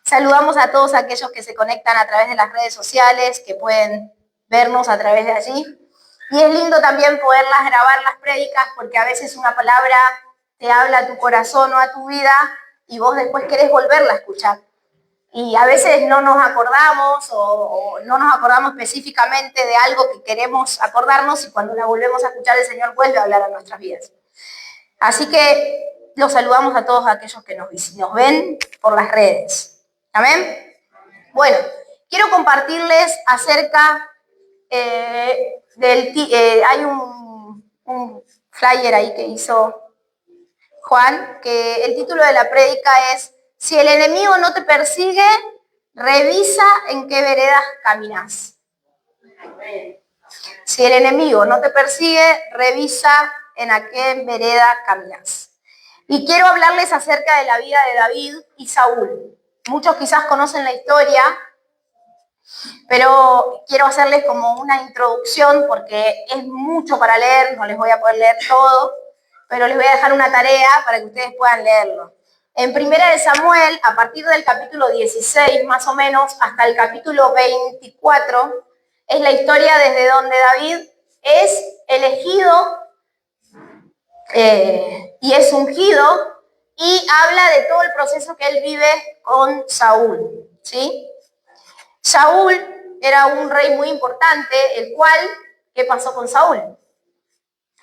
Saludamos a todos aquellos que se conectan a través de las redes sociales, que pueden vernos a través de allí. Y es lindo también poderlas grabar las prédicas, porque a veces una palabra te habla a tu corazón o a tu vida y vos después querés volverla a escuchar. Y a veces no nos acordamos o no nos acordamos específicamente de algo que queremos acordarnos, y cuando la volvemos a escuchar el Señor vuelve a hablar a nuestras vidas. Así que los saludamos a todos aquellos que nos ven por las redes. ¿Amén? Bueno, quiero compartirles acerca hay un flyer ahí que hizo Juan, que el título de la prédica es: si el enemigo no te persigue, revisa en qué veredas caminas. Si el enemigo no te persigue, revisa en a qué vereda caminas. Y quiero hablarles acerca de la vida de David y Saúl. Muchos quizás conocen la historia, pero quiero hacerles como una introducción porque es mucho para leer, no les voy a poder leer todo, pero les voy a dejar una tarea para que ustedes puedan leerlo. En Primera de Samuel, a partir del capítulo 16 más o menos hasta el capítulo 24, es la historia desde donde David es elegido y es ungido, y habla de todo el proceso que él vive con Saúl, ¿sí? Saúl era un rey muy importante, el cual, ¿qué pasó con Saúl?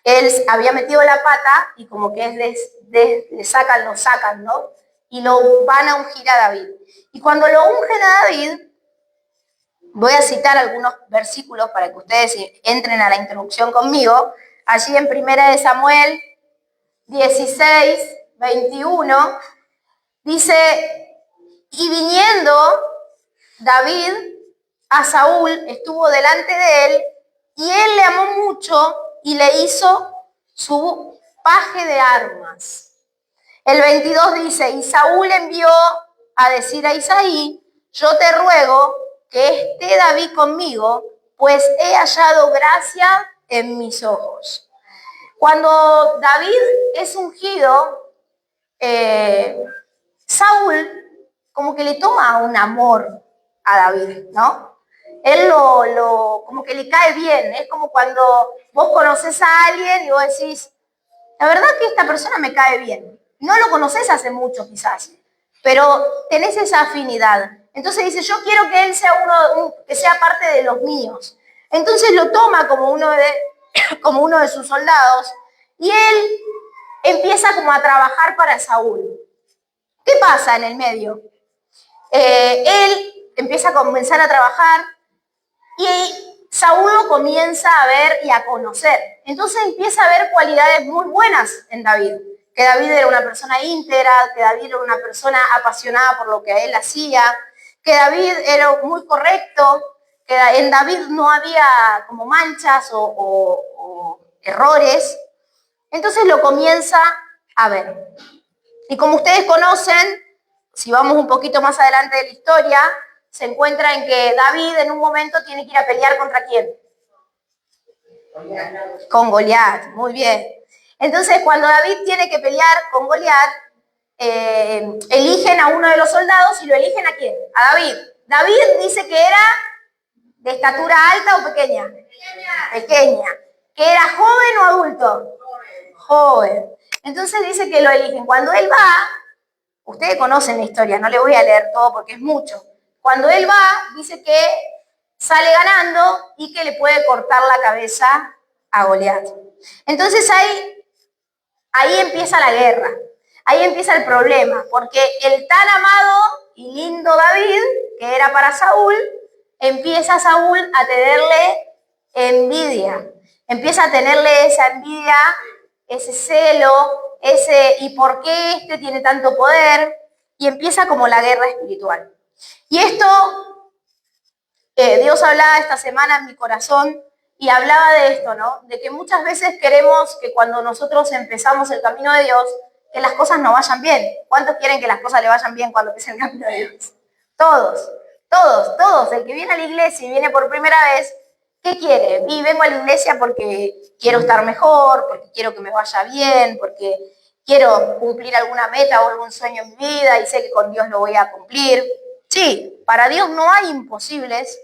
Él había metido la pata y como que le sacan, ¿no? Y lo van a ungir a David. Y cuando lo ungen a David, voy a citar algunos versículos para que ustedes entren a la introducción conmigo. Allí en Primera de Samuel 16, 21, dice: y viniendo David a Saúl, estuvo delante de él, y él le amó mucho y le hizo su paje de armas. El 22 dice: y Saúl envió a decir a Isaí: yo te ruego que esté David conmigo, pues he hallado gracia en mis ojos. Cuando David es ungido, Saúl como que le toma un amor a David, ¿no? Él como que le cae bien. Es como cuando vos conocés a alguien y vos decís: la verdad que esta persona me cae bien. No lo conocés hace mucho quizás, pero tenés esa afinidad. Entonces dice: yo quiero que él sea que sea parte de los míos. Entonces lo toma como uno de sus soldados, y él empieza como a trabajar para Saúl. ¿Qué pasa en el medio? Él empieza a comenzar a trabajar y Saúl lo comienza a ver y a conocer. Entonces empieza a ver cualidades muy buenas en David. Que David era una persona íntegra, que David era una persona apasionada por lo que él hacía, que David era muy correcto, que en David no había como manchas o errores. Entonces lo comienza a ver. Y como ustedes conocen, si vamos un poquito más adelante de la historia, se encuentra en que David en un momento tiene que ir a pelear ¿contra quién? Con Goliat, muy bien. Entonces, cuando David tiene que pelear con Goliat, eligen a uno de los soldados, y lo eligen ¿a quién? A David. David dice que era de estatura alta o pequeña. Pequeña. ¿Que era joven o adulto? Joven. Entonces dice que lo eligen. Cuando él va, ustedes conocen la historia, no le voy a leer todo porque es mucho. Cuando él va, dice que sale ganando y que le puede cortar la cabeza a Goliat. Entonces ahí empieza la guerra, ahí empieza el problema, porque el tan amado y lindo David, que era para Saúl, empieza Saúl a tenerle envidia, empieza a tenerle esa envidia, ese celo, ¿y por qué este tiene tanto poder? Y empieza como la guerra espiritual. Y esto, Dios hablaba esta semana en mi corazón y hablaba de esto, ¿no? De que muchas veces queremos que cuando nosotros empezamos el camino de Dios, que las cosas no vayan bien. ¿Cuántos quieren que las cosas le vayan bien cuando empiecen el camino de Dios? Todos, todos, todos. El que viene a la iglesia y viene por primera vez, ¿qué quiere? Y vengo a la iglesia porque quiero estar mejor, porque quiero que me vaya bien, porque quiero cumplir alguna meta o algún sueño en mi vida y sé que con Dios lo voy a cumplir. Sí, para Dios no hay imposibles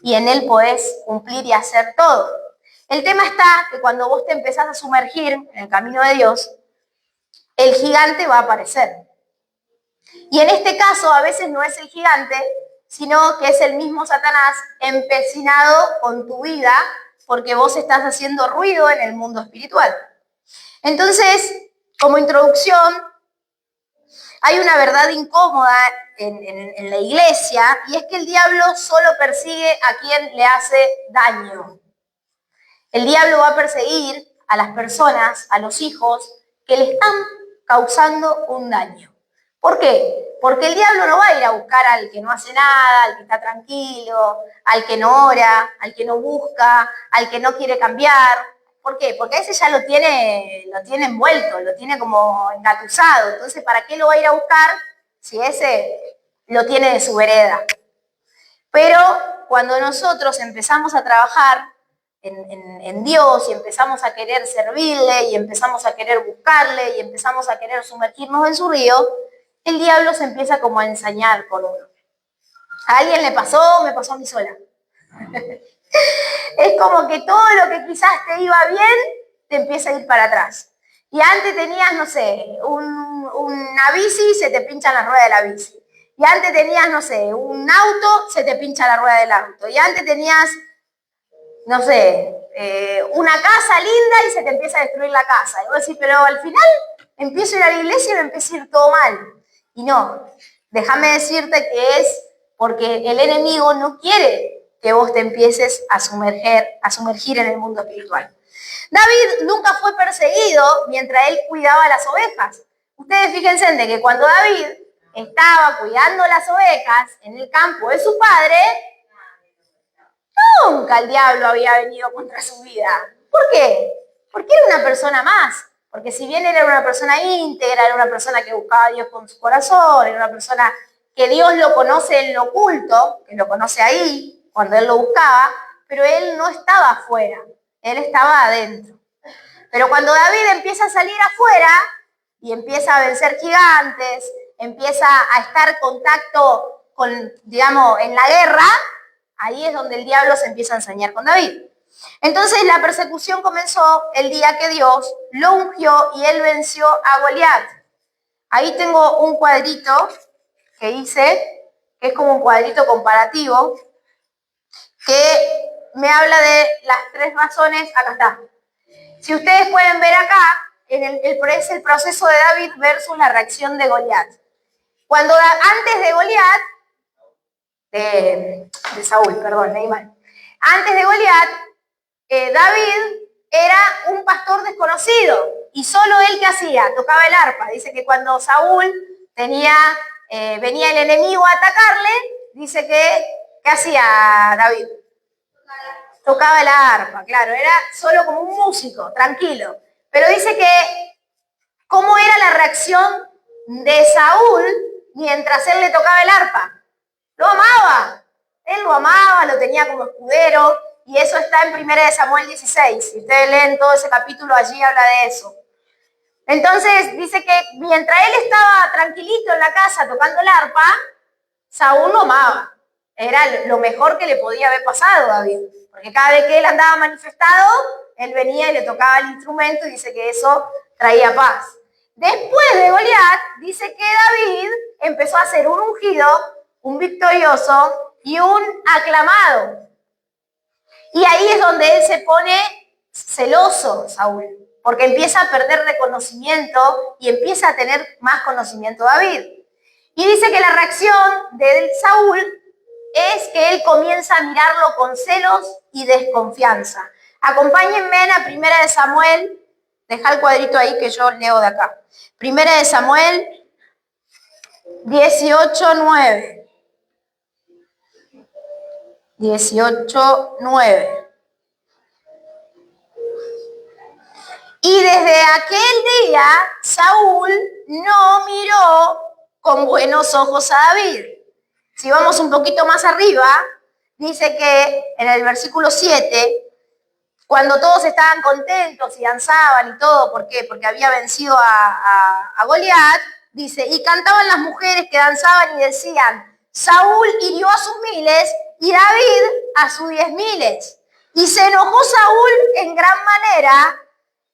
y en Él podés cumplir y hacer todo. El tema está que cuando vos te empezás a sumergir en el camino de Dios, el gigante va a aparecer. Y en este caso a veces no es el gigante, sino que es el mismo Satanás empecinado con tu vida porque vos estás haciendo ruido en el mundo espiritual. Entonces, como introducción, hay una verdad incómoda en la iglesia y es que el diablo solo persigue a quien le hace daño. El diablo va a perseguir a las personas, a los hijos, que le están causando un daño. ¿Por qué? Porque el diablo no va a ir a buscar al que no hace nada, al que está tranquilo, al que no ora, al que no busca, al que no quiere cambiar. ¿Por qué? Porque ese ya lo tiene envuelto, lo tiene como engatusado. Entonces, ¿para qué lo va a ir a buscar si ese lo tiene de su vereda? Pero cuando nosotros empezamos a trabajar en Dios y empezamos a querer servirle y empezamos a querer buscarle y empezamos a querer sumergirnos en su río, el diablo se empieza como a ensañar con uno. ¿A alguien le pasó? Me pasó a mí sola. Es como que todo lo que quizás te iba bien, te empieza a ir para atrás. Y antes tenías, no sé, una bici, se te pincha la rueda de la bici. Y antes tenías, no sé, un auto, se te pincha la rueda del auto. Y antes tenías, no sé, una casa linda y se te empieza a destruir la casa. Y vos decís, pero al final empiezo a ir a la iglesia y me empieza a ir todo mal. Y no, déjame decirte que es porque el enemigo no quiere que vos te empieces a sumergir en el mundo espiritual. David nunca fue perseguido mientras él cuidaba las ovejas. Ustedes fíjense de que cuando David estaba cuidando las ovejas en el campo de su padre, nunca el diablo había venido contra su vida. ¿Por qué? Porque era una persona más. Porque si bien él era una persona íntegra, era una persona que buscaba a Dios con su corazón, era una persona que Dios lo conoce en lo oculto, que lo conoce ahí, cuando él lo buscaba, pero él no estaba afuera, él estaba adentro. Pero cuando David empieza a salir afuera y empieza a vencer gigantes, empieza a estar en contacto con, digamos, en la guerra, ahí es donde el diablo se empieza a ensañar con David. Entonces la persecución comenzó el día que Dios lo ungió y él venció a Goliat. Ahí tengo un cuadrito que hice, que es como un cuadrito comparativo, que me habla de las 3 razones. Acá está. Si ustedes pueden ver acá, es el proceso de David versus la reacción de Goliat. Antes de Goliat, de Saúl, perdón, Neymar. Antes de Goliat, David era un pastor desconocido y solo él que hacía, tocaba el arpa. Dice que cuando Saúl venía el enemigo a atacarle, dice que, ¿qué hacía David? Tocaba el arpa, claro, era solo como un músico, tranquilo. Pero dice que, ¿cómo era la reacción de Saúl mientras él le tocaba el arpa? Lo amaba, él lo amaba, lo tenía como escudero, y eso está en 1 Samuel 16. Si ustedes leen todo ese capítulo, allí habla de eso. Entonces dice que mientras él estaba tranquilito en la casa tocando el arpa, Saúl lo amaba. Era lo mejor que le podía haber pasado a David. Porque cada vez que él andaba manifestado, él venía y le tocaba el instrumento y dice que eso traía paz. Después de Goliat, dice que David empezó a ser un ungido, un victorioso y un aclamado. Y ahí es donde él se pone celoso, Saúl, porque empieza a perder reconocimiento y empieza a tener más conocimiento David. Y dice que la reacción de Saúl es que él comienza a mirarlo con celos y desconfianza. Acompáñenme a 1 Samuel, deja el cuadrito ahí que yo leo de acá. 1 Samuel 18:9. 18:9. Y desde aquel día Saúl no miró con buenos ojos a David. Si vamos un poquito más arriba, dice que en el versículo 7, Cuando todos estaban contentos y danzaban y todo, ¿por qué? Porque había vencido a Goliat, dice, y cantaban las mujeres que danzaban y decían, Saúl hirió a sus miles y David a sus 10.000. Y se enojó Saúl en gran manera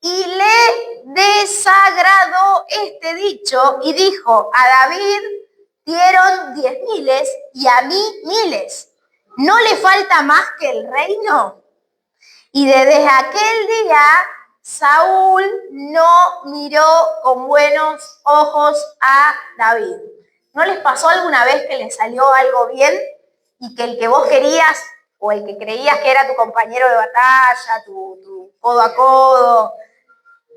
y le desagradó este dicho y dijo, a David dieron 10.000 y a mí 1.000. ¿No le falta más que el reino? Y desde aquel día Saúl no miró con buenos ojos a David. ¿No les pasó alguna vez que les salió algo bien y que el que vos querías o el que creías que era tu compañero de batalla, tu codo a codo,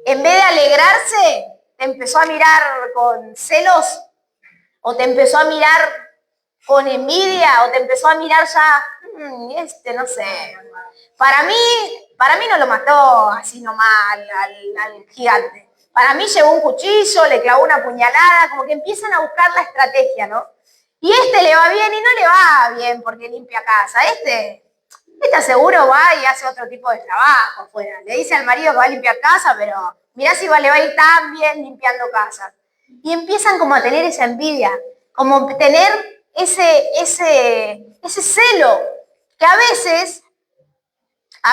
en vez de alegrarse, te empezó a mirar con celos o te empezó a mirar con envidia o te empezó a mirar ya, no sé. Para mí no lo mató así nomás al gigante. Para mí llevó un cuchillo, le clavó una puñalada, como que empiezan a buscar la estrategia, ¿no? Y le va bien y no le va bien porque limpia casa. Este seguro va y hace otro tipo de trabajo afuera. Le dice al marido que va a limpiar casa, pero mirá si le va a ir tan bien limpiando casa. Y empiezan como a tener esa envidia, como tener ese celo, que a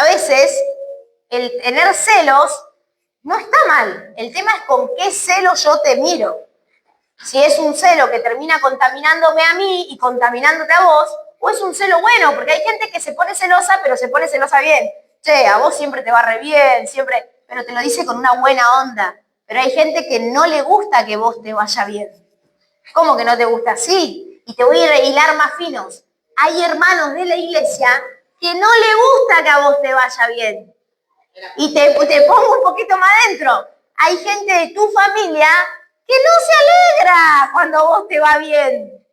veces el tener celos no está mal. El tema es con qué celo yo te miro. Si es un celo que termina contaminándome a mí y contaminándote a vos, o es un celo bueno, porque hay gente que se pone celosa, pero se pone celosa bien. Che, a vos siempre te va re bien, siempre, pero te lo dice con una buena onda. Pero hay gente que no le gusta que vos te vaya bien. ¿Cómo que no te gusta? Sí, y te voy a hilar más finos. Hay hermanos de la iglesia que no le gusta que a vos te vaya bien. Y te pongo un poquito más adentro. Hay gente de tu familia que no se alegra cuando vos te va bien.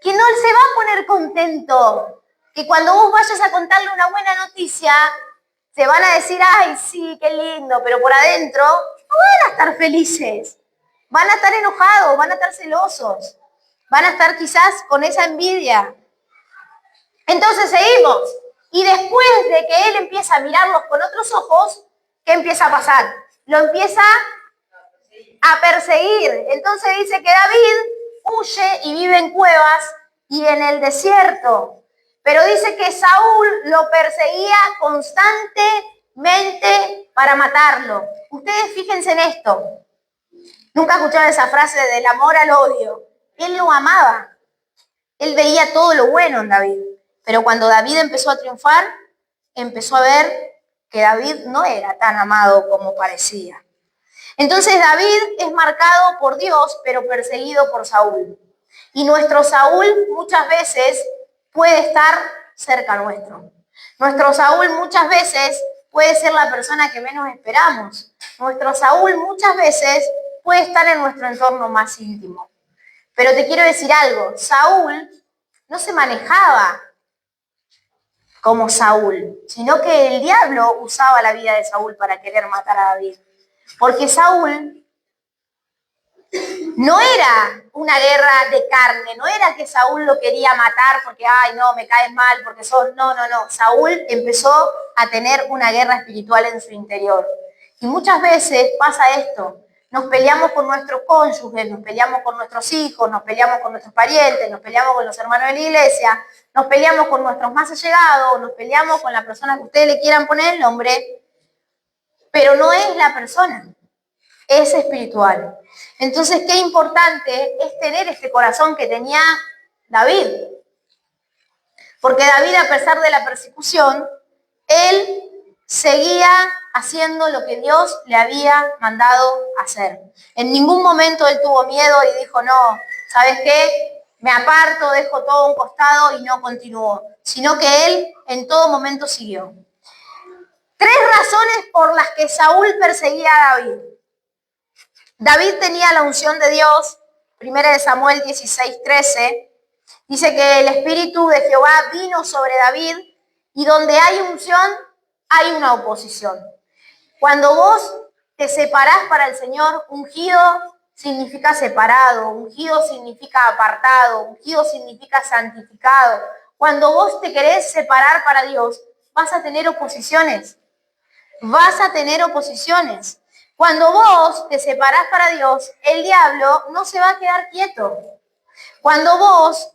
Que no se va a poner contento. Que cuando vos vayas a contarle una buena noticia, se van a decir, ay, sí, qué lindo, pero por adentro no van a estar felices. Van a estar enojados, van a estar celosos. Van a estar quizás con esa envidia. Entonces seguimos. Y después de que él empieza a mirarlos con otros ojos, ¿qué empieza a pasar? Lo empieza a perseguir. Entonces dice que David huye y vive en cuevas y en el desierto. Pero dice que Saúl lo perseguía constantemente para matarlo. Ustedes fíjense en esto. Nunca escucharon esa frase del amor al odio. Él lo amaba. Él veía todo lo bueno en David. Pero cuando David empezó a triunfar, empezó a ver que David no era tan amado como parecía. Entonces David es marcado por Dios, pero perseguido por Saúl. Y nuestro Saúl muchas veces puede estar cerca nuestro. Nuestro Saúl muchas veces puede ser la persona que menos esperamos. Nuestro Saúl muchas veces puede estar en nuestro entorno más íntimo. Pero te quiero decir algo, Saúl no se manejaba como Saúl, sino que el diablo usaba la vida de Saúl para querer matar a David. Porque Saúl no era una guerra de carne, no era que Saúl lo quería matar porque, ay, no, me caes mal, porque sos... No. Saúl empezó a tener una guerra espiritual en su interior. Y muchas veces pasa esto. Nos peleamos con nuestros cónyuges, nos peleamos con nuestros hijos, nos peleamos con nuestros parientes, nos peleamos con los hermanos de la iglesia, nos peleamos con nuestros más allegados, nos peleamos con la persona que ustedes le quieran poner el nombre, pero no es la persona, es espiritual. Entonces, qué importante es tener este corazón que tenía David. Porque David, a pesar de la persecución, él seguía haciendo lo que Dios le había mandado hacer. En ningún momento él tuvo miedo y dijo, no, ¿sabes qué? Me aparto, dejo todo a un costado y no continuó. Sino que él en todo momento siguió. 3 razones por las que Saúl perseguía a David. David tenía la unción de Dios, 1 Samuel 16:13, dice que el Espíritu de Jehová vino sobre David y donde hay unción, hay una oposición. Cuando vos te separás para el Señor, ungido significa separado, ungido significa apartado, ungido significa santificado. Cuando vos te querés separar para Dios, vas a tener oposiciones. vas a tener oposiciones. Cuando vos te separás para Dios, el diablo no se va a quedar quieto. Cuando vos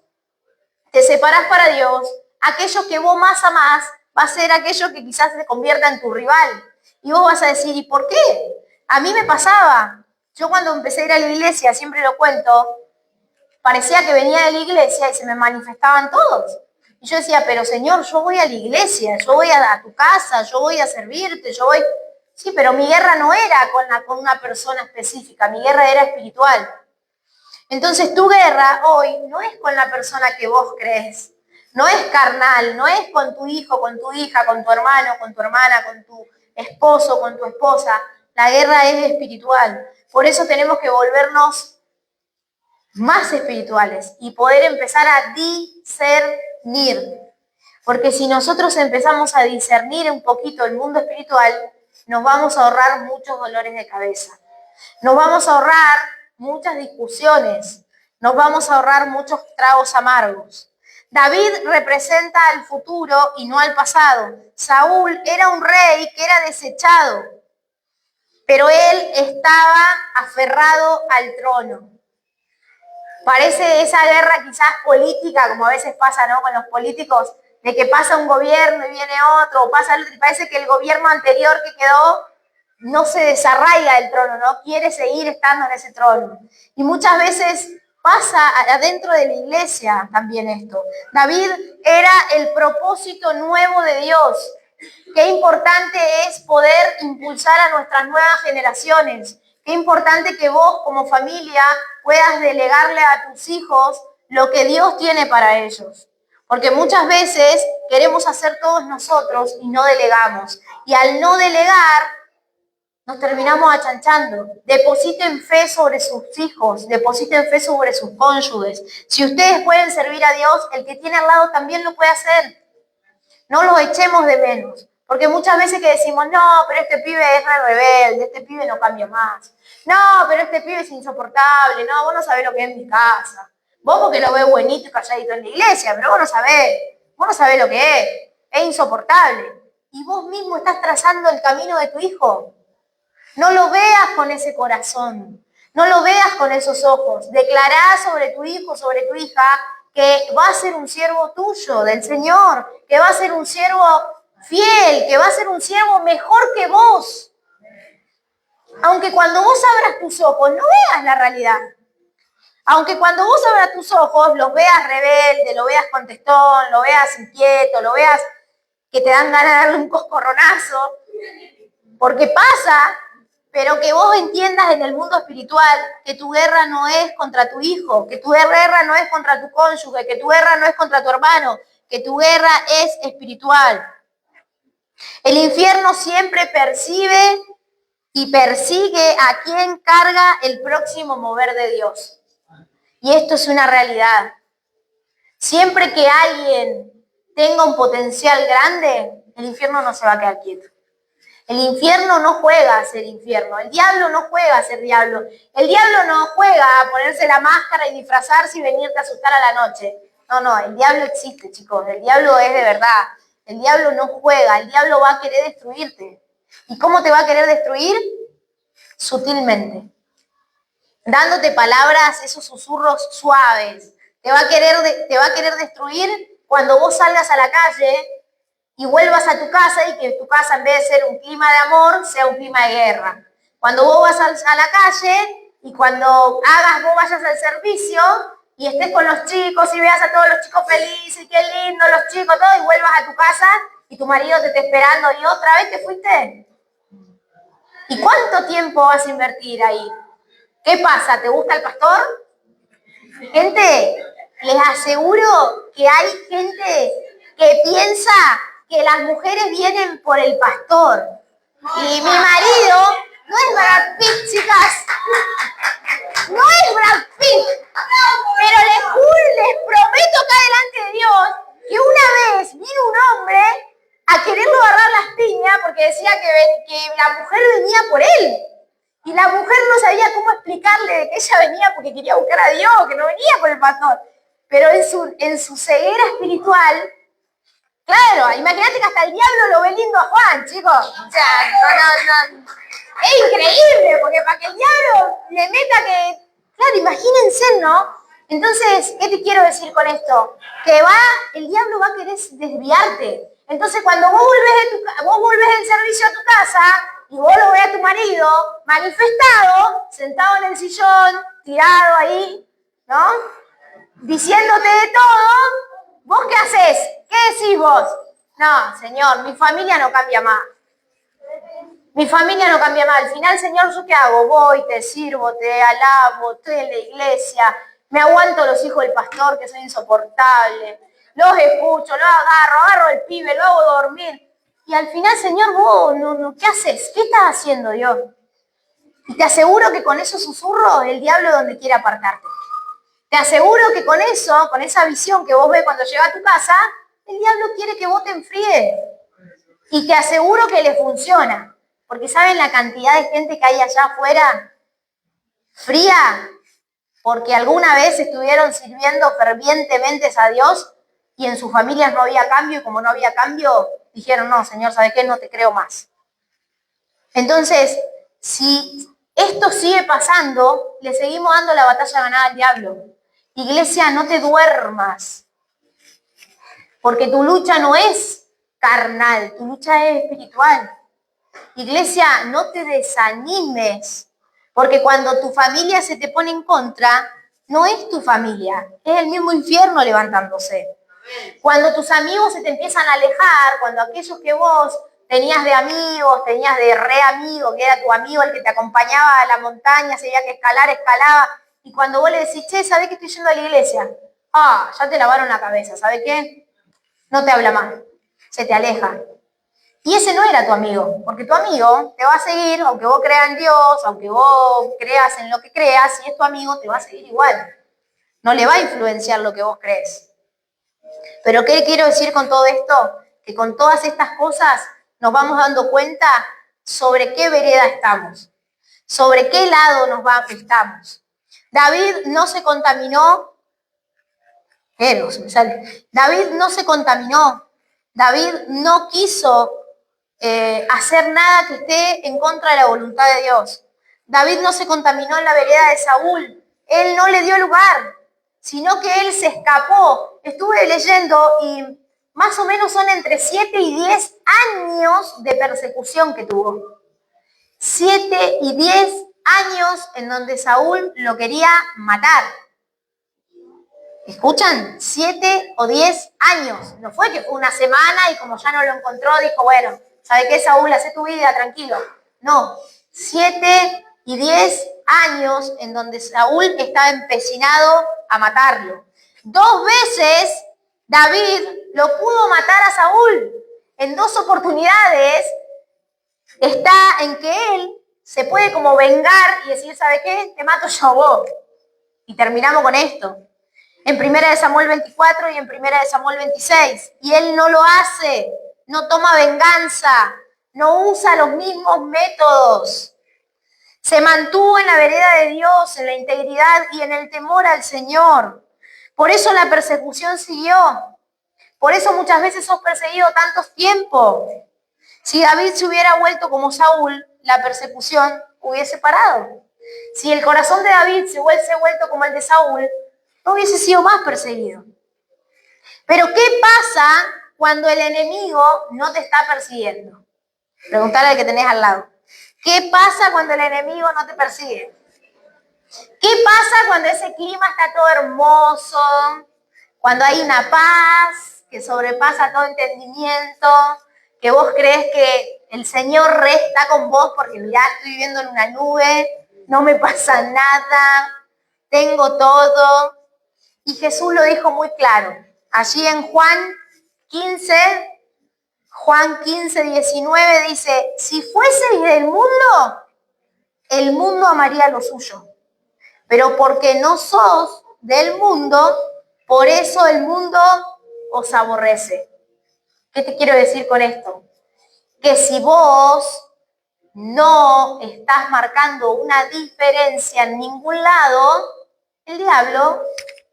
te separás para Dios, aquello que vos más amás va a ser aquello que quizás se convierta en tu rival. Y vos vas a decir, ¿y por qué? A mí me pasaba. Yo cuando empecé a ir a la iglesia, siempre lo cuento, parecía que venía de la iglesia y se me manifestaban todos. Y yo decía, pero Señor, yo voy a la iglesia, yo voy a tu casa, yo voy a servirte, yo voy... Sí, pero mi guerra no era con una persona específica, mi guerra era espiritual. Entonces tu guerra hoy no es con la persona que vos crees, no es carnal, no es con tu hijo, con tu hija, con tu hermano, con tu hermana, con tu esposo, con tu esposa. La guerra es espiritual. Por eso tenemos que volvernos más espirituales y poder empezar a discernir. Porque si nosotros empezamos a discernir un poquito el mundo espiritual, nos vamos a ahorrar muchos dolores de cabeza. Nos vamos a ahorrar muchas discusiones. Nos vamos a ahorrar muchos tragos amargos. David representa al futuro y no al pasado. Saúl era un rey que era desechado, pero él estaba aferrado al trono. Parece esa guerra quizás política, como a veces pasa, ¿no?, con los políticos, de que pasa un gobierno y viene otro, o pasa otro, y parece que el gobierno anterior que quedó no se desarraiga del trono, no quiere seguir estando en ese trono. Y muchas veces pasa adentro de la iglesia también esto. David era el propósito nuevo de Dios. Qué importante es poder impulsar a nuestras nuevas generaciones. Qué importante que vos como familia puedas delegarle a tus hijos lo que Dios tiene para ellos. Porque muchas veces queremos hacer todos nosotros y no delegamos. Y al no delegar, nos terminamos achanchando. Depositen fe sobre sus hijos, depositen fe sobre sus cónyuges. Si ustedes pueden servir a Dios, el que tiene al lado también lo puede hacer. No los echemos de menos. Porque muchas veces que decimos, no, pero este pibe es re rebelde, este pibe no cambia más. No, pero este pibe es insoportable, no, vos no sabés lo que es en mi casa. Vos porque lo ves buenito y calladito en la iglesia, pero vos no sabés lo que es insoportable. Y vos mismo estás trazando el camino de tu hijo. No lo veas con ese corazón, no lo veas con esos ojos. Declará sobre tu hijo, sobre tu hija, que va a ser un siervo tuyo, del Señor, que va a ser un siervo fiel, que va a ser un siervo mejor que vos. Aunque cuando vos abras tus ojos no veas la realidad. Aunque cuando vos abras tus ojos los veas rebelde, lo veas contestón, lo veas inquieto, lo veas que te dan ganas de darle un coscorronazo, porque pasa, pero que vos entiendas en el mundo espiritual que tu guerra no es contra tu hijo, que tu guerra no es contra tu cónyuge, que tu guerra no es contra tu hermano, que tu guerra es espiritual. El infierno siempre percibe y persigue a quien carga el próximo mover de Dios. Y esto es una realidad. Siempre que alguien tenga un potencial grande, el infierno no se va a quedar quieto. El infierno no juega a ser infierno. El diablo no juega a ser diablo. El diablo no juega a ponerse la máscara y disfrazarse y venirte a asustar a la noche. No, el diablo existe, chicos. El diablo es de verdad. El diablo no juega. El diablo va a querer destruirte. ¿Y cómo te va a querer destruir? Sutilmente. Dándote palabras, esos susurros suaves. Te va a querer destruir cuando vos salgas a la calle y vuelvas a tu casa y que tu casa, en vez de ser un clima de amor, sea un clima de guerra. Cuando vos vas a la calle y cuando vos vayas al servicio y estés con los chicos y veas a todos los chicos felices, y qué lindo los chicos, todo, y vuelvas a tu casa y tu marido te está esperando y otra vez te fuiste. ¿Y cuánto tiempo vas a invertir ahí? ¿Qué pasa? ¿Te gusta el pastor? Gente, les aseguro que hay gente que piensa que las mujeres vienen por el pastor. Y mi marido no es Brad Pitt, chicas. No es Brad Pitt. Pero les prometo acá delante de Dios que una vez vino un hombre a quererlo agarrar las piñas porque decía que la mujer venía por él. Y la mujer no sabía cómo explicarle de que ella venía porque quería buscar a Dios, que no venía por el pastor. Pero en su ceguera espiritual Claro, imagínate que hasta el diablo lo ve lindo a Juan, chicos. O sea, no. Es increíble, porque para que el diablo le meta que... Claro, imagínense, ¿no? Entonces, ¿qué te quiero decir con esto? Que el diablo va a querer desviarte. Entonces, cuando vos volvés del servicio a tu casa y vos lo ves a tu marido manifestado, sentado en el sillón, tirado ahí, ¿no? Diciéndote de todo, ¿vos qué haces? ¿Qué decís vos? No, Señor, mi familia no cambia más. Mi familia no cambia más. Al final, Señor, ¿yo qué hago? Voy, te sirvo, te alabo, estoy en la iglesia, me aguanto los hijos del pastor que son insoportables, los escucho, los agarro el pibe, lo hago dormir. Y al final, Señor, vos, ¿qué haces? ¿Qué estás haciendo, Dios? Y te aseguro que con esos susurros, el diablo donde quiere apartarte. Te aseguro que con eso, con esa visión que vos ves cuando llega a tu casa, el diablo quiere que vos te enfríes. Y te aseguro que le funciona. Porque ¿saben la cantidad de gente que hay allá afuera? Fría. Porque alguna vez estuvieron sirviendo fervientemente a Dios y en sus familias no había cambio. Y como no había cambio, dijeron, no, Señor, ¿sabes qué? No te creo más. Entonces, si esto sigue pasando, le seguimos dando la batalla ganada al diablo. Iglesia, no te duermas, porque tu lucha no es carnal, tu lucha es espiritual. Iglesia, no te desanimes, porque cuando tu familia se te pone en contra, no es tu familia, es el mismo infierno levantándose. Cuando tus amigos se te empiezan a alejar, cuando aquellos que vos tenías de amigos, tenías de re amigo, que era tu amigo el que te acompañaba a la montaña, se veía que escalaba, y cuando vos le decís, che, ¿sabés que estoy yendo a la iglesia? Ah, ya te lavaron la cabeza, ¿sabés qué? No te habla más, se te aleja. Y ese no era tu amigo, porque tu amigo te va a seguir, aunque vos creas en Dios, aunque vos creas en lo que creas, si es tu amigo, te va a seguir igual. No le va a influenciar lo que vos crees. Pero ¿qué quiero decir con todo esto? Que con todas estas cosas nos vamos dando cuenta sobre qué vereda estamos, sobre qué lado estamos. David no se contaminó. David no se contaminó. David no quiso hacer nada que esté en contra de la voluntad de Dios. David no se contaminó en la vereda de Saúl. Él no le dio lugar, sino que él se escapó. Estuve leyendo y más o menos son entre 7 y 10 años de persecución que tuvo. 7 y 10 años en donde Saúl lo quería matar. ¿Escuchan? 7 o 10 años. No fue que fue una semana y como ya no lo encontró, dijo, bueno, ¿sabe qué, Saúl? Hacé tu vida, tranquilo. No, 7 y 10 años en donde Saúl estaba empecinado a matarlo. 2 veces David lo pudo matar a Saúl. En 2 oportunidades está en que él se puede como vengar y decir, ¿sabe qué? Te mato yo a vos. Y terminamos con esto. En 1 Samuel 24 y en 1 Samuel 26. Y él no lo hace, no toma venganza, no usa los mismos métodos. Se mantuvo en la vereda de Dios, en la integridad y en el temor al Señor. Por eso la persecución siguió. Por eso muchas veces sos perseguido tantos tiempos. Si David se hubiera vuelto como Saúl, la persecución hubiese parado. Si el corazón de David se hubiese vuelto como el de Saúl, no hubiese sido más perseguido. Pero ¿qué pasa cuando el enemigo no te está persiguiendo? Preguntale al que tenés al lado. ¿Qué pasa cuando el enemigo no te persigue? ¿Qué pasa cuando ese clima está todo hermoso? Cuando hay una paz que sobrepasa todo entendimiento, que vos crees que el Señor está con vos porque mirá, estoy viviendo en una nube, no me pasa nada, tengo todo. Y Jesús lo dijo muy claro. Allí en Juan 15, 19 dice, si fueseis del mundo, el mundo amaría lo suyo. Pero porque no sos del mundo, por eso el mundo os aborrece. ¿Qué te quiero decir con esto? Que si vos no estás marcando una diferencia en ningún lado, el diablo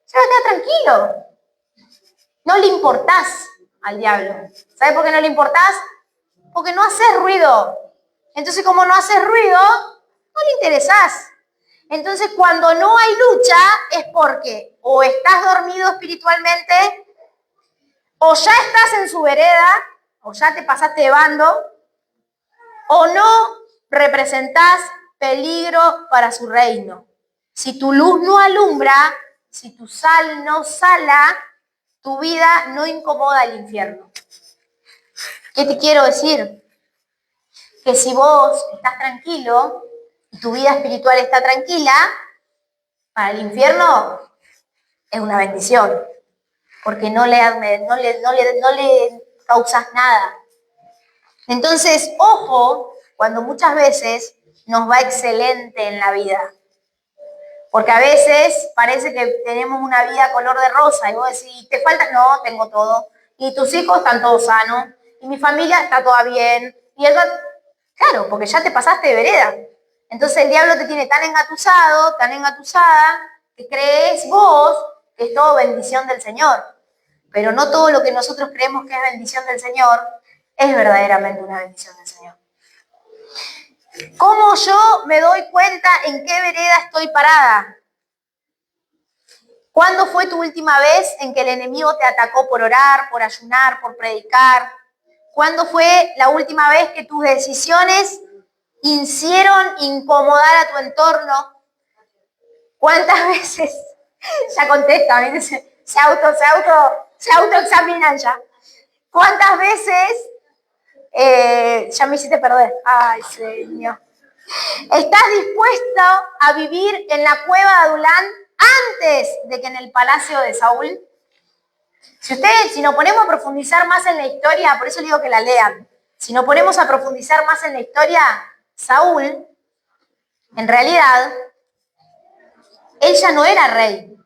se va a quedar tranquilo. No le importás al diablo. ¿Sabes por qué no le importás? Porque no haces ruido. Entonces, como no haces ruido, no le interesás. Entonces, cuando no hay lucha, es porque o estás dormido espiritualmente, o ya estás en su vereda, o ya te pasaste de bando, o no representás peligro para su reino. Si tu luz no alumbra, si tu sal no sala, tu vida no incomoda al infierno. ¿Qué te quiero decir? Que si vos estás tranquilo y tu vida espiritual está tranquila, para el infierno es una bendición, porque no le causas nada. Entonces, ojo, cuando muchas veces nos va excelente en la vida. Porque a veces parece que tenemos una vida color de rosa y vos decís, ¿te falta? No, tengo todo. Y tus hijos están todos sanos. Y mi familia está toda bien. Y claro, porque ya te pasaste de vereda. Entonces el diablo te tiene tan engatusado, tan engatusada, que crees vos que es todo bendición del Señor. Pero no todo lo que nosotros creemos que es bendición del Señor es verdaderamente una bendición del Señor. ¿Cómo yo me doy cuenta en qué vereda estoy parada? ¿Cuándo fue tu última vez en que el enemigo te atacó por orar, por ayunar, por predicar? ¿Cuándo fue la última vez que tus decisiones hicieron incomodar a tu entorno? ¿Cuántas veces? Ya contesta, se autoexaminan ya. ¿Cuántas veces? Ya me hiciste perder. Ay, Señor. ¿Estás dispuesto a vivir en la cueva de Adulán antes de que en el palacio de Saúl? Si nos ponemos a profundizar más en la historia, por eso digo que la lean, si nos ponemos a profundizar más en la historia, Saúl, en realidad, él ya no era rey,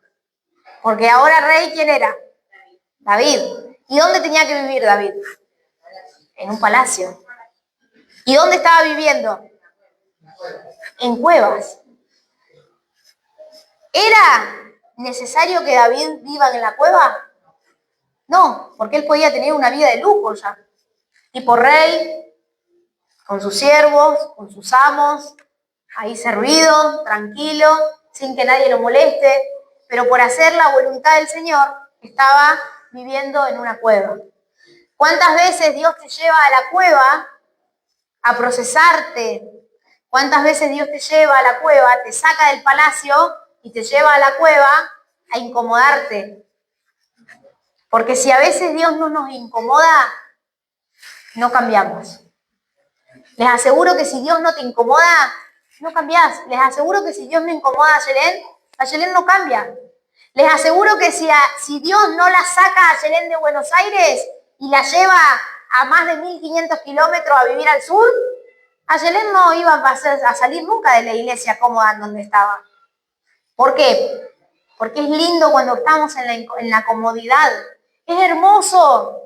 porque ahora rey, ¿quién era? David. ¿Y dónde tenía que vivir David? En un palacio. ¿Y dónde estaba viviendo? En cuevas. ¿Era necesario que David viva en la cueva? No, porque él podía tener una vida de lujo ya. Tipo rey, con sus siervos, con sus amos, ahí servido, tranquilo, sin que nadie lo moleste, pero por hacer la voluntad del Señor estaba viviendo en una cueva. ¿Cuántas veces Dios te lleva a la cueva a procesarte? ¿Cuántas veces Dios te lleva a la cueva, te saca del palacio y te lleva a la cueva a incomodarte? Porque si a veces Dios no nos incomoda, no cambiamos. Les aseguro que si Dios no te incomoda, no cambiás. Les aseguro que si Dios no incomoda a Yelén no cambia. Les aseguro que si Dios no la saca a Yelén de Buenos Aires y la lleva a más de 1500 kilómetros a vivir al sur, a Yelén no iba a salir nunca de la iglesia cómoda en donde estaba. ¿Por qué? Porque es lindo cuando estamos en la comodidad. Es hermoso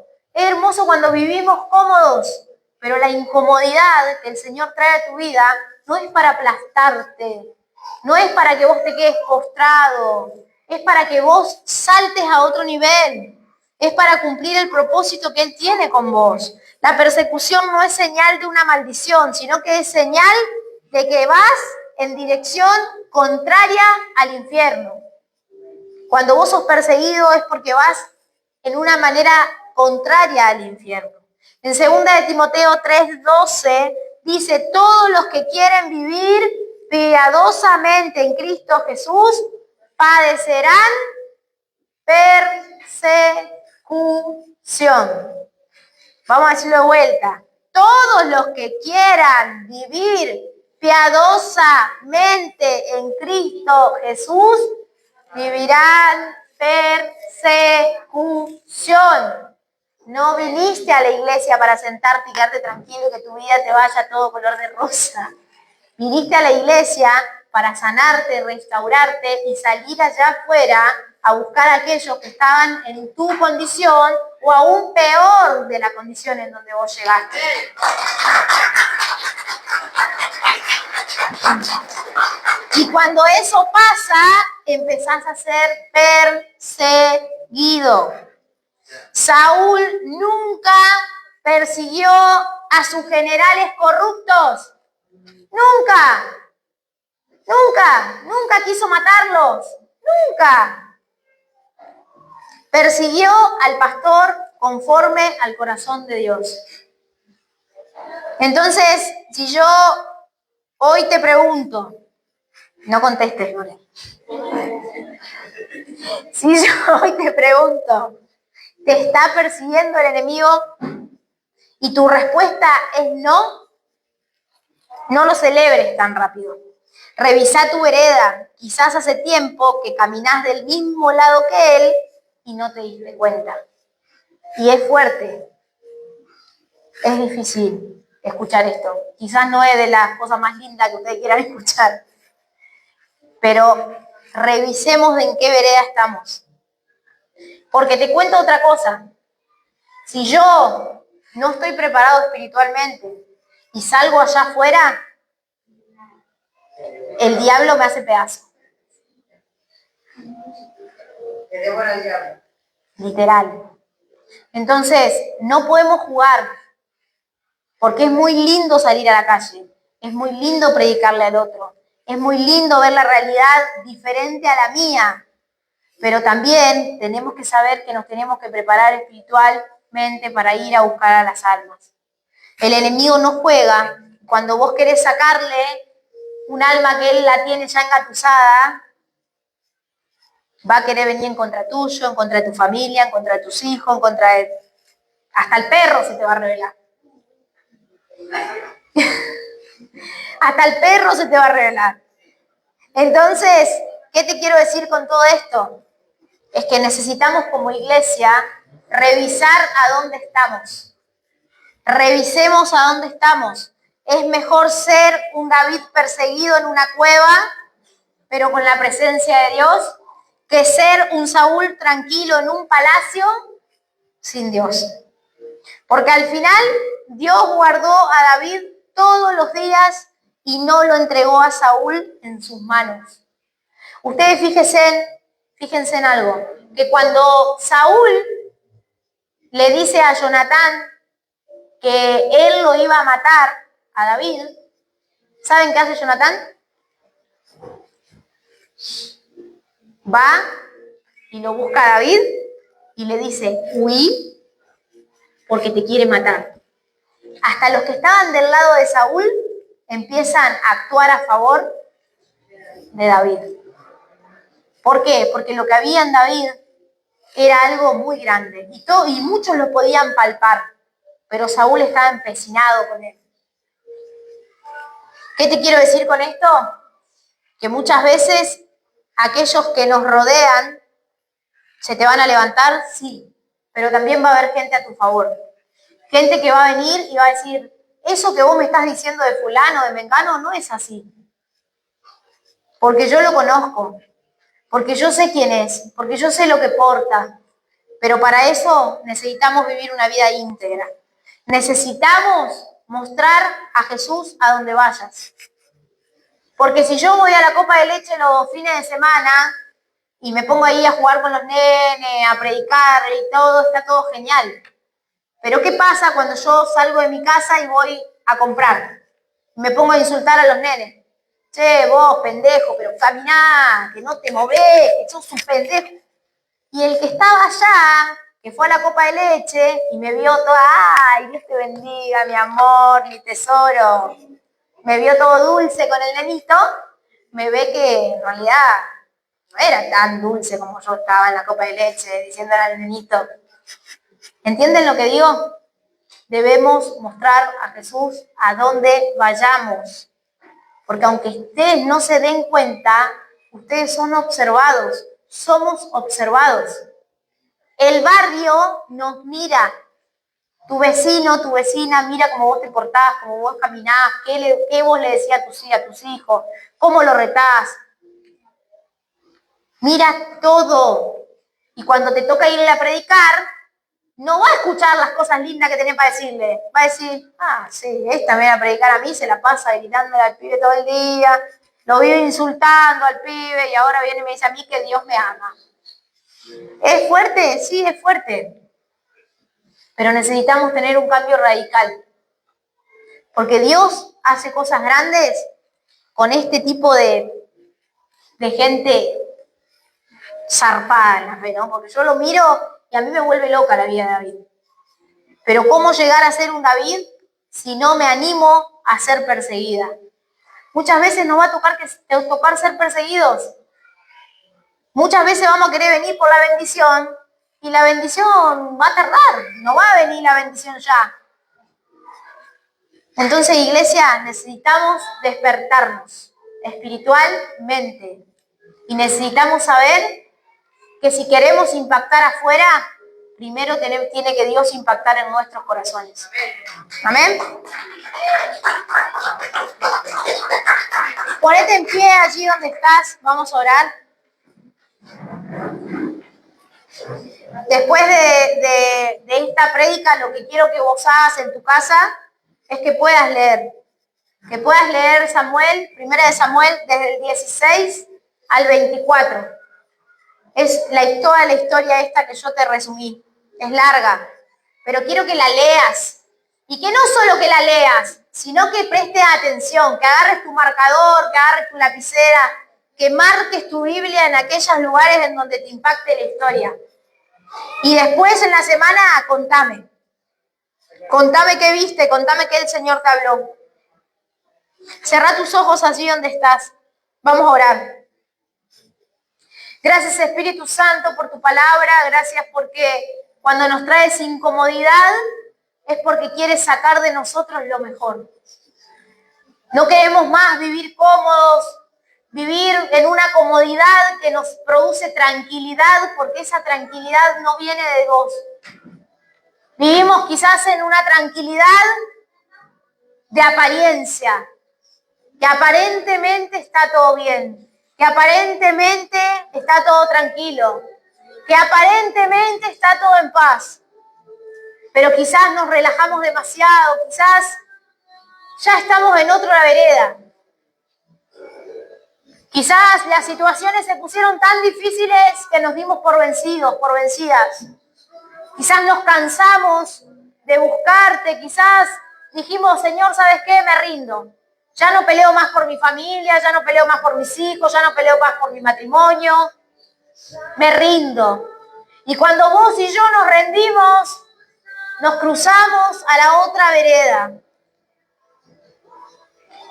cuando vivimos cómodos, pero la incomodidad que el Señor trae a tu vida no es para aplastarte, no es para que vos te quedes postrado, es para que vos saltes a otro nivel, es para cumplir el propósito que Él tiene con vos. La persecución no es señal de una maldición, sino que es señal de que vas en dirección contraria al infierno. Cuando vos sos perseguido es porque vas en una manera contraria al infierno. En 2 de Timoteo 3:12 dice, todos los que quieren vivir piadosamente en Cristo Jesús padecerán persecución. Vamos a decirlo de vuelta. Todos los que quieran vivir piadosamente en Cristo Jesús vivirán persecución. No viniste a la iglesia para sentarte y quedarte tranquilo y que tu vida te vaya todo color de rosa. Viniste a la iglesia para sanarte, restaurarte y salir allá afuera a buscar a aquellos que estaban en tu condición o aún peor de la condición en donde vos llegaste. Y cuando eso pasa, empezás a ser perseguido. Saúl nunca persiguió a sus generales corruptos. Nunca. Nunca quiso matarlos. Nunca. Persiguió al pastor conforme al corazón de Dios. Entonces, si yo hoy te pregunto, no contestes, Lore. Si yo hoy te pregunto, ¿te está persiguiendo el enemigo? Y tu respuesta es no, no lo celebres tan rápido. Revisá tu vereda. Quizás hace tiempo que caminás del mismo lado que él y no te diste cuenta. Y es fuerte. Es difícil escuchar esto. Quizás no es de las cosas más lindas que ustedes quieran escuchar. Pero revisemos en qué vereda estamos. Porque te cuento otra cosa. Si yo no estoy preparado espiritualmente y salgo allá afuera, el diablo me hace pedazo. Literal. Entonces, no podemos jugar, porque es muy lindo salir a la calle, es muy lindo predicarle al otro, es muy lindo ver la realidad diferente a la mía, pero también tenemos que saber que nos tenemos que preparar espiritualmente para ir a buscar a las almas. El enemigo no juega. Cuando vos querés sacarle un alma que él la tiene ya engatusada, va a querer venir en contra tuyo, en contra de tu familia, en contra de tus hijos, en contra de... Hasta el perro se te va a revelar. Hasta el perro se te va a revelar. Entonces, ¿qué te quiero decir con todo esto? Es que necesitamos como iglesia revisar a dónde estamos. Revisemos a dónde estamos. Es mejor ser un David perseguido en una cueva, pero con la presencia de Dios, que ser un Saúl tranquilo en un palacio sin Dios. Porque al final Dios guardó a David todos los días y no lo entregó a Saúl en sus manos. Ustedes fíjense en algo, que cuando Saúl le dice a Jonatán que él lo iba a matar a David, ¿saben qué hace Jonatán? Va y lo busca a David y le dice, huí porque te quiere matar. Hasta los que estaban del lado de Saúl empiezan a actuar a favor de David. ¿Por qué? Porque lo que había en David era algo muy grande y muchos lo podían palpar, pero Saúl estaba empecinado con él. ¿Qué te quiero decir con esto? Que muchas veces aquellos que nos rodean se te van a levantar, sí, pero también va a haber gente a tu favor. Gente que va a venir y va a decir, eso que vos me estás diciendo de fulano, de mengano, no es así. Porque yo lo conozco, porque yo sé quién es, porque yo sé lo que porta. Pero para eso necesitamos vivir una vida íntegra. Necesitamos mostrar a Jesús a donde vayas. Porque si yo voy a la copa de leche los fines de semana y me pongo ahí a jugar con los nenes, a predicar y todo, está todo genial. Pero ¿qué pasa cuando yo salgo de mi casa y voy a comprar? Me pongo a insultar a los nenes. Che, vos, pendejo, pero caminá, que no te movés, que sos un pendejo. Y el que estaba allá, que fue a la copa de leche y me vio toda, ay, Dios te bendiga, mi amor, mi tesoro. Me vio todo dulce con el nenito, me ve que en realidad no era tan dulce como yo estaba en la copa de leche diciéndole al nenito. ¿Entienden lo que digo? Debemos mostrar a Jesús a dónde vayamos. Porque aunque ustedes no se den cuenta, ustedes son observados, somos observados. El barrio nos mira. Tu vecino, tu vecina mira cómo vos te portás, cómo vos caminás, qué vos le decías a tus hijos, cómo lo retás. Mira todo. Y cuando te toca ir a predicar, no va a escuchar las cosas lindas que tenés para decirle. Va a decir, ah, sí, esta me viene a predicar a mí, se la pasa gritándole al pibe todo el día, lo vive insultando al pibe y ahora viene y me dice a mí que Dios me ama. ¿Es fuerte? Sí, es fuerte. Pero necesitamos tener un cambio radical. Porque Dios hace cosas grandes con este tipo de gente zarpada en la fe, ¿no? Porque yo lo miro y a mí me vuelve loca la vida de David. Pero ¿cómo llegar a ser un David si no me animo a ser perseguida? Muchas veces nos va a tocar ser perseguidos. Muchas veces vamos a querer venir por la bendición y la bendición va a tardar, no va a venir la bendición ya. Entonces, iglesia, necesitamos despertarnos espiritualmente y necesitamos saber que si queremos impactar afuera, primero tiene que Dios impactar en nuestros corazones. Amén. Ponete en pie allí donde estás, vamos a orar. Después de esta prédica, lo que quiero que vos hagas en tu casa es que puedas leer. Que puedas leer Samuel, Primera de Samuel, desde el 16 al 24. Es toda la historia esta que yo te resumí. Es larga, pero quiero que la leas. Y que no solo que la leas, sino que prestes atención, que agarres tu marcador, que agarres tu lapicera, que marques tu Biblia en aquellos lugares en donde te impacte la historia. Y después en la semana, contame. Contame qué viste, contame qué el Señor te habló. Cerrá tus ojos allí donde estás. Vamos a orar. Gracias, Espíritu Santo, por tu palabra. Gracias porque cuando nos traes incomodidad es porque quieres sacar de nosotros lo mejor. No queremos más vivir cómodos, vivir en una comodidad que nos produce tranquilidad, porque esa tranquilidad no viene de vos. Vivimos quizás en una tranquilidad de apariencia, que aparentemente está todo bien, que aparentemente está todo tranquilo, que aparentemente está todo en paz. Pero quizás nos relajamos demasiado, quizás ya estamos en otra vereda. Quizás las situaciones se pusieron tan difíciles que nos dimos por vencidos, por vencidas. Quizás nos cansamos de buscarte, quizás dijimos, Señor, ¿sabes qué? Me rindo. Ya no peleo más por mi familia, ya no peleo más por mis hijos, ya no peleo más por mi matrimonio. Me rindo. Y cuando vos y yo nos rendimos, nos cruzamos a la otra vereda.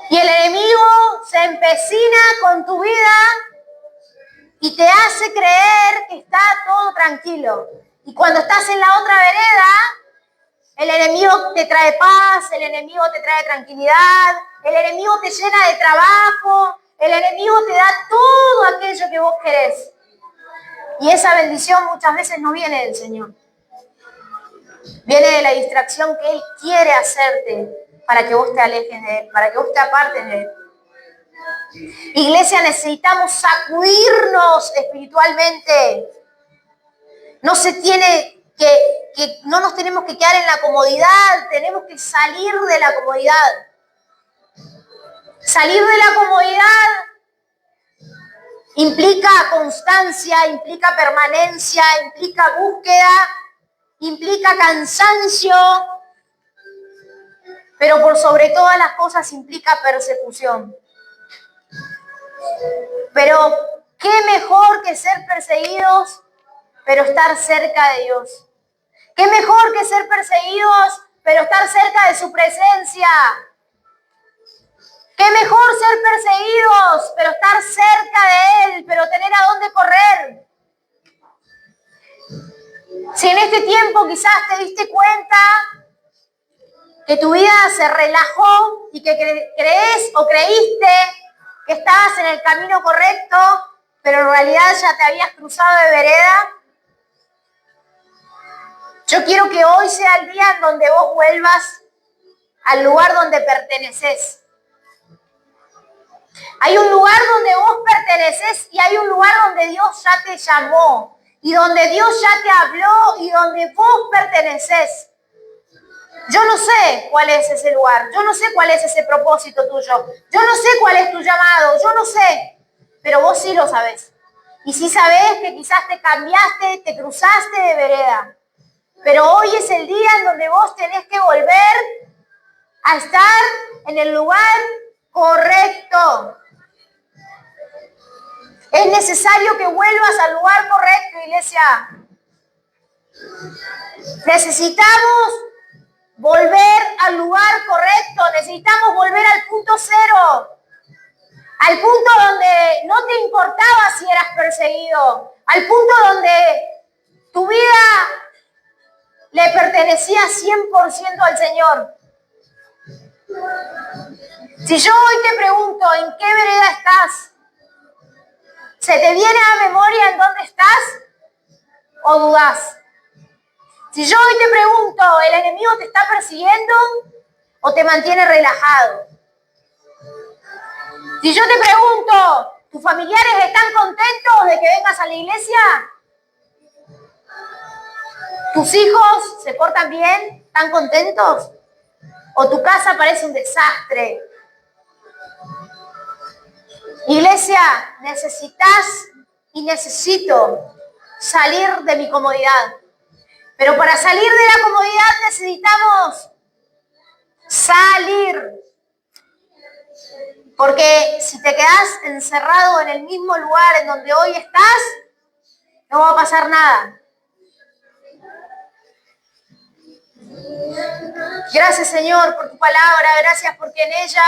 Y el enemigo se empecina con tu vida y te hace creer que está todo tranquilo. Y cuando estás en la otra vereda, el enemigo te trae paz, el enemigo te trae tranquilidad, el enemigo te llena de trabajo, el enemigo te da todo aquello que vos querés. Y esa bendición muchas veces no viene del Señor. Viene de la distracción que Él quiere hacerte para que vos te alejes de Él, para que vos te apartes de Él. Iglesia, necesitamos sacudirnos espiritualmente. No nos tenemos que quedar en la comodidad, tenemos que salir de la comodidad. Salir de la comodidad implica constancia, implica permanencia, implica búsqueda, implica cansancio, pero por sobre todas las cosas implica persecución. Pero qué mejor que ser perseguidos, pero estar cerca de Dios. Qué mejor que ser perseguidos, pero estar cerca de su presencia. Qué mejor ser perseguidos, pero estar cerca de Él, pero tener a dónde correr. Si en este tiempo quizás te diste cuenta que tu vida se relajó y que crees o creíste que estabas en el camino correcto, pero en realidad ya te habías cruzado de vereda, yo quiero que hoy sea el día en donde vos vuelvas al lugar donde perteneces. Hay un lugar donde vos perteneces y hay un lugar donde Dios ya te llamó y donde Dios ya te habló y donde vos perteneces. Yo no sé cuál es ese lugar, yo no sé cuál es ese propósito tuyo, yo no sé cuál es tu llamado, yo no sé, pero vos sí lo sabés. Y sí sabés que quizás te cambiaste, te cruzaste de vereda. Pero hoy es el día en donde vos tenés que volver a estar en el lugar correcto. Es necesario que vuelvas al lugar correcto, iglesia. Necesitamos volver al lugar correcto. Necesitamos volver al punto cero. Al punto donde no te importaba si eras perseguido. Al punto donde tu vida le pertenecía 100% al Señor. Si yo hoy te pregunto, ¿en qué vereda estás? ¿Se te viene a memoria en dónde estás? ¿O dudás? Si yo hoy te pregunto, ¿el enemigo te está persiguiendo o te mantiene relajado? Si yo te pregunto, ¿tus familiares están contentos de que vengas a la iglesia? ¿Tus hijos se portan bien? ¿Están contentos? ¿O tu casa parece un desastre? Iglesia, necesitas y necesito salir de mi comodidad. Pero para salir de la comodidad necesitamos salir. Porque si te quedas encerrado en el mismo lugar en donde hoy estás, no va a pasar nada. Gracias, Señor, por tu palabra. Gracias porque en ella